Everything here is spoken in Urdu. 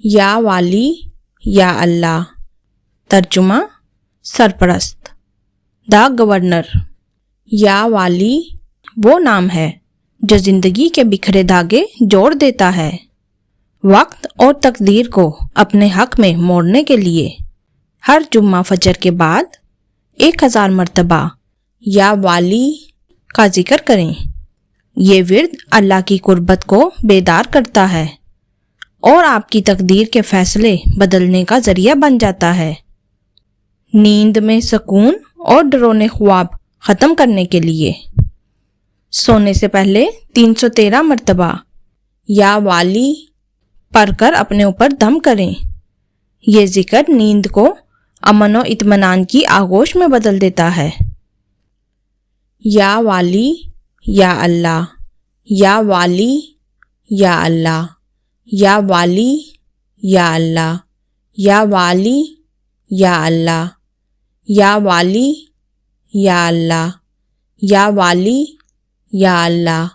یا والی یا اللہ. ترجمہ سرپرست، دا گورنر. یا والی وہ نام ہے جو زندگی کے بکھرے دھاگے جوڑ دیتا ہے. وقت اور تقدیر کو اپنے حق میں موڑنے کے لیے ہر جمعہ فجر کے بعد 1000 مرتبہ یا والی کا ذکر کریں. یہ ورد اللہ کی قربت کو بیدار کرتا ہے اور آپ کی تقدیر کے فیصلے بدلنے کا ذریعہ بن جاتا ہے. نیند میں سکون اور ڈرونے خواب ختم کرنے کے لیے سونے سے پہلے 313 مرتبہ یا والی پڑھ کر اپنے اوپر دم کریں. یہ ذکر نیند کو امن و اطمینان کی آغوش میں بدل دیتا ہے. یا والی یا اللہ، یا والی یا اللہ، یا والی یا اللہ، یا والی یا اللہ، یا والی یا اللہ، یا والی یا اللہ.